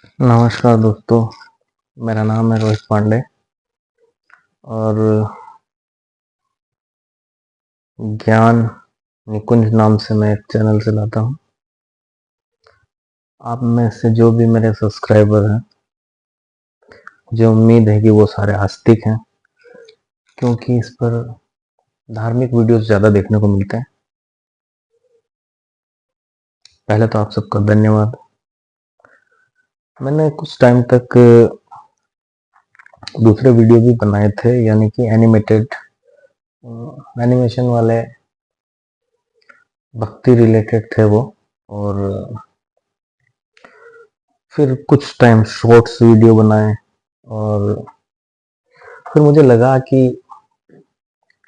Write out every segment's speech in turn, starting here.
नमस्कार दोस्तों, मेरा नाम है रोहित पांडे और ज्ञान निकुंज नाम से मैं एक चैनल चलाता हूँ। आप में से जो भी मेरे सब्सक्राइबर हैं, मुझे उम्मीद है कि वो सारे आस्तिक हैं, क्योंकि इस पर धार्मिक वीडियोस ज़्यादा देखने को मिलते हैं। पहले तो आप सबका धन्यवाद। मैंने कुछ टाइम तक दूसरे वीडियो भी बनाए थे, यानी कि एनिमेशन वाले, भक्ति रिलेटेड थे वो। और फिर कुछ टाइम शॉर्ट्स वीडियो बनाए और फिर मुझे लगा कि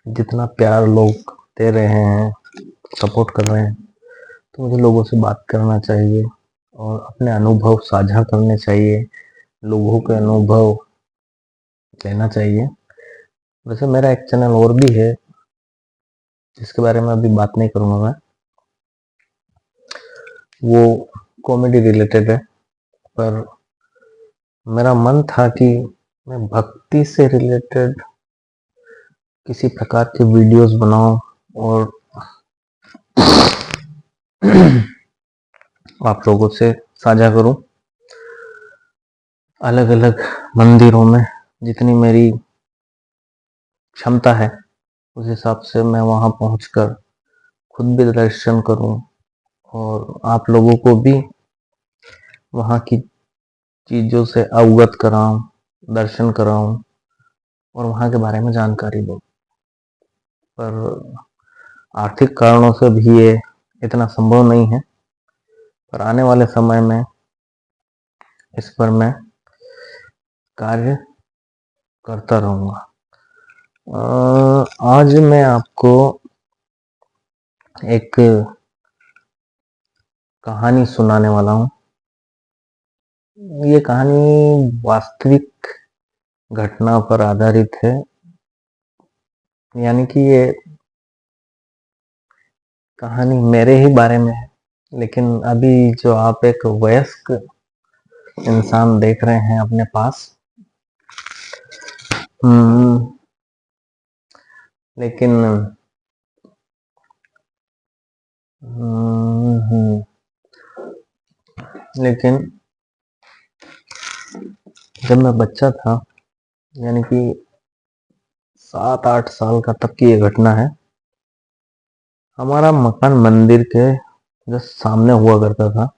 जितना प्यार लोग दे रहे हैं, सपोर्ट कर रहे हैं, तो मुझे लोगों से बात करना चाहिए और अपने अनुभव साझा करने चाहिए, लोगों के अनुभव लेना चाहिए। वैसे मेरा एक चैनल और भी है जिसके बारे में अभी बात नहीं करूँगा मैं, वो कॉमेडी रिलेटेड है। पर मेरा मन था कि मैं भक्ति से रिलेटेड किसी प्रकार के वीडियोस बनाऊं और आप लोगों से साझा करूं। अलग अलग मंदिरों में जितनी मेरी क्षमता है उस हिसाब से मैं वहां पहुंचकर खुद भी दर्शन करूं और आप लोगों को भी वहां की चीजों से अवगत कराऊं, दर्शन कराऊं और वहां के बारे में जानकारी दूं। पर आर्थिक कारणों से भी ये इतना संभव नहीं है, पर आने वाले समय में इस पर मैं कार्य करता रहूंगा। आज मैं आपको एक कहानी सुनाने वाला हूँ। ये कहानी वास्तविक घटना पर आधारित है, यानी कि ये कहानी मेरे ही बारे में है। लेकिन अभी जो आप एक वयस्क इंसान देख रहे हैं अपने पास, लेकिन लेकिन जब मैं बच्चा था, यानी कि 7-8 साल का, तब की ये घटना है। हमारा मकान मंदिर के जस्ट सामने हुआ करता था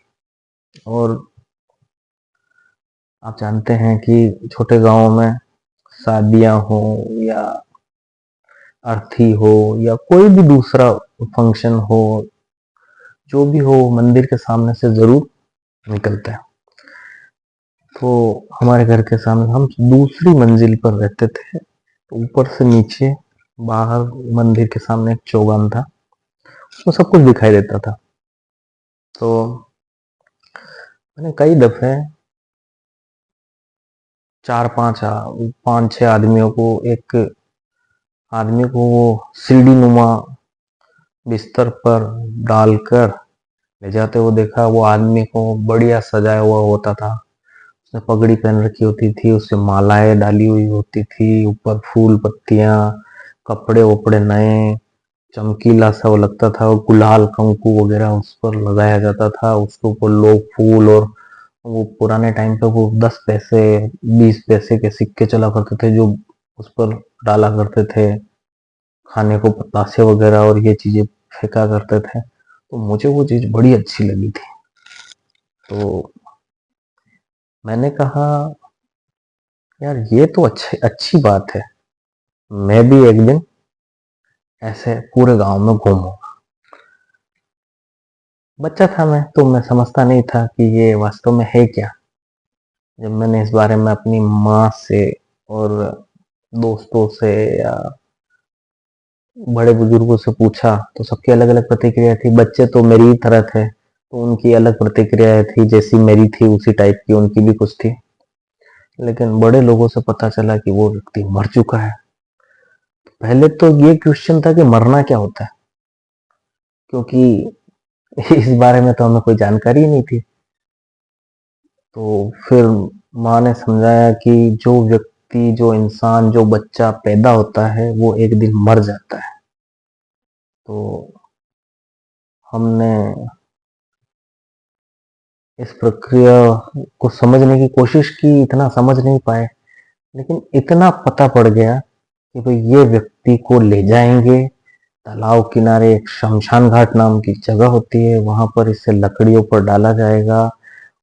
और आप जानते हैं कि छोटे गांवों में शादियां हो या अर्थी हो या कोई भी दूसरा फंक्शन हो, जो भी हो, मंदिर के सामने से जरूर निकलते हैं। तो हमारे घर के सामने, हम दूसरी मंजिल पर रहते थे, तो ऊपर से नीचे बाहर मंदिर के सामने एक चौगान था, उसमें सब कुछ दिखाई देता था। तो मैंने कई दफे 4-5 5-6 आदमियों को, एक आदमी को वो सीढ़ी नुमा बिस्तर पर डालकर ले जाते हुए देखा। वो आदमी को बढ़िया सजाया हुआ होता था, उसने पगड़ी पहन रखी होती थी, उससे मालाएं डाली हुई होती थी, ऊपर फूल पत्तियां, कपड़े वपड़े नए, चमकीला सा वो लगता था। वो गुलाल कंकु वगैरह उस पर लगाया जाता था, उसके ऊपर लोग फूल, और वो पुराने टाइम पे वो 10 पैसे 20 पैसे के सिक्के चला करते थे जो उस पर डाला करते थे, खाने को पतासे वगैरह और ये चीजें फेंका करते थे। तो मुझे वो चीज बड़ी अच्छी लगी थी। तो मैंने कहा, यार ये तो अच्छी बात है, मैं भी एक दिन ऐसे पूरे गांव में घूमूंगा। बच्चा था मैं, तो मैं समझता नहीं था कि ये वास्तव में है क्या। जब मैंने इस बारे में अपनी माँ से और दोस्तों से या बड़े बुजुर्गों से पूछा, तो सबकी अलग अलग प्रतिक्रिया थी। बच्चे तो मेरी ही तरह थे, तो उनकी अलग प्रतिक्रिया थी, जैसी मेरी थी उसी टाइप की उनकी भी कुछ थी। लेकिन बड़े लोगों से पता चला कि वो व्यक्ति मर चुका है। पहले तो ये क्वेश्चन था कि मरना क्या होता है, क्योंकि इस बारे में तो हमें कोई जानकारी ही नहीं थी। तो फिर माँ ने समझाया कि जो व्यक्ति, जो इंसान, जो बच्चा पैदा होता है वो एक दिन मर जाता है। तो हमने इस प्रक्रिया को समझने की कोशिश की, इतना समझ नहीं पाए, लेकिन इतना पता पड़ गया कि भाई ये व्यक्ति को ले जाएंगे तालाब किनारे, एक शमशान घाट नाम की जगह होती है, वहां पर इसे लकड़ियों पर डाला जाएगा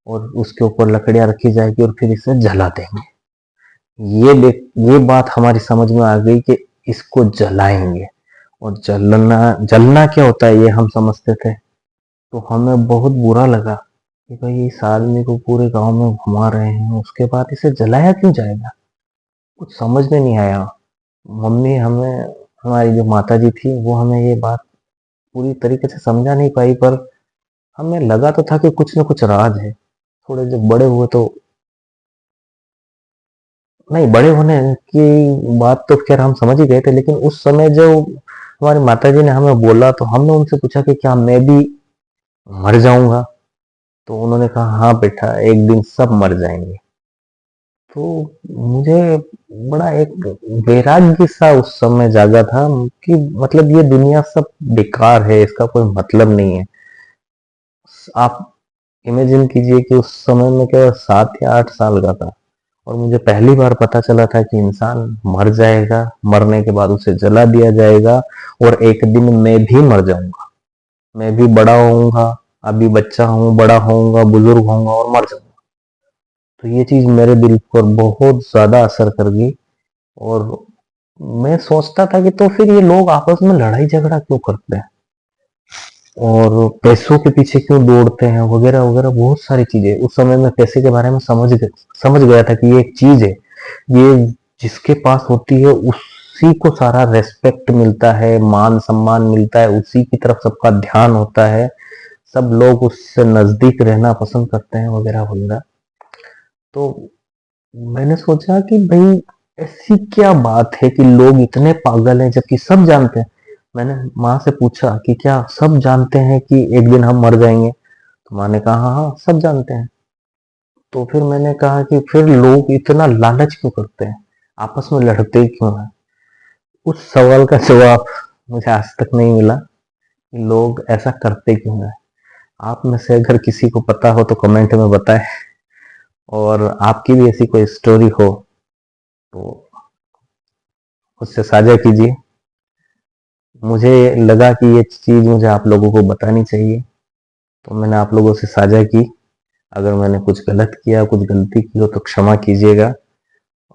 और उसके ऊपर लकड़ियां रखी जाएगी और फिर इसे जला देंगे। ये बात हमारी समझ में आ गई कि इसको जलाएंगे। और जलना जलना क्या होता है ये हम समझते थे। तो हमें बहुत बुरा लगा कि भाई इस आदमी को पूरे गांव में घुमा रहे हैं, उसके बाद इसे जलाया क्यों जाएगा। कुछ समझ में नहीं आया। मम्मी हमें, हमारी जो माता जी थी, वो हमें ये बात पूरी तरीके से समझा नहीं पाई, पर हमें लगा तो था कि कुछ न कुछ राज है। थोड़े जब बड़े हुए तो, नहीं, बड़े होने की बात तो खैर हम समझ ही गए थे, लेकिन उस समय जो हमारी माताजी ने हमें बोला तो हमने उनसे पूछा कि क्या मैं भी मर जाऊंगा। तो उन्होंने कहा हाँ बेटा, एक दिन सब मर जाएंगे। तो मुझे बड़ा एक वैराग्य सा उस समय जागा था कि मतलब ये दुनिया सब बेकार है, इसका कोई मतलब नहीं है। आप इमेजिन कीजिए कि उस समय में केवल 7 या 8 साल का था और मुझे पहली बार पता चला था कि इंसान मर जाएगा, मरने के बाद उसे जला दिया जाएगा और एक दिन मैं भी मर जाऊंगा। मैं भी बड़ा होऊंगा, अभी बच्चा हूँ, बड़ा होऊंगा, बुजुर्ग होऊंगा और मर जाऊंगा। तो ये चीज मेरे दिल पर बहुत ज्यादा असर कर गई। और मैं सोचता था कि तो फिर ये लोग आपस में लड़ाई झगड़ा क्यों करते हैं और पैसों के पीछे क्यों दौड़ते हैं, वगैरह वगैरह बहुत सारी चीजें। उस समय में पैसे के बारे में समझ गया था कि ये एक चीज है, ये जिसके पास होती है उसी को सारा रेस्पेक्ट मिलता है, मान सम्मान मिलता है, उसी की तरफ सबका ध्यान होता है, सब लोग उससे नजदीक रहना पसंद करते हैं, वगैरह वगैरह। तो मैंने सोचा कि भाई ऐसी क्या बात है कि लोग इतने पागल हैं जबकि सब जानते हैं। मैंने माँ से पूछा कि क्या सब जानते हैं कि एक दिन हम मर जाएंगे। तो माँ ने कहा हाँ हाँ सब जानते हैं। तो फिर मैंने कहा कि फिर लोग इतना लालच क्यों करते हैं, आपस में लड़ते क्यों हैं। उस सवाल का जवाब मुझे आज तक नहीं मिला कि लोग ऐसा करते क्यों हैं। आप में से अगर किसी को पता हो तो कमेंट में बताएं, और आपकी भी ऐसी कोई स्टोरी हो तो उससे साझा कीजिए। मुझे लगा कि ये चीज मुझे आप लोगों को बतानी चाहिए, तो मैंने आप लोगों से साझा की। अगर मैंने कुछ गलत किया, कुछ गलती की हो तो क्षमा कीजिएगा।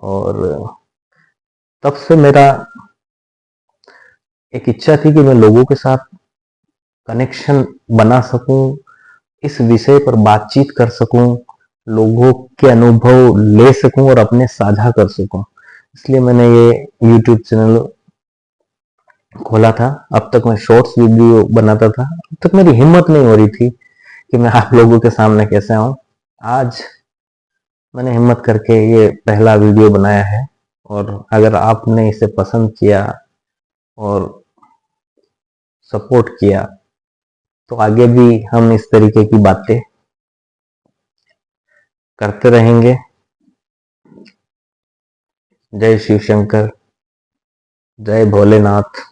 और तब से मेरा एक इच्छा थी कि मैं लोगों के साथ कनेक्शन बना सकूं, इस विषय पर बातचीत कर सकूं, लोगों के अनुभव ले सकूं और अपने साझा कर सकूं। इसलिए मैंने ये YouTube चैनल खोला था। अब तक मैं शॉर्ट्स वीडियो बनाता था, अब तक मेरी हिम्मत नहीं हो रही थी कि मैं आप लोगों के सामने कैसे आऊं। आज मैंने हिम्मत करके ये पहला वीडियो बनाया है। और अगर आपने इसे पसंद किया और सपोर्ट किया तो आगे भी हम इस तरीके की बातें करते रहेंगे। जय शिव शंकर, जय भोलेनाथ,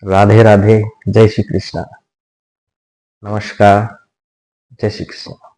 राधे राधे, जय श्री कृष्णा, नमस्कार, जय श्री कृष्ण।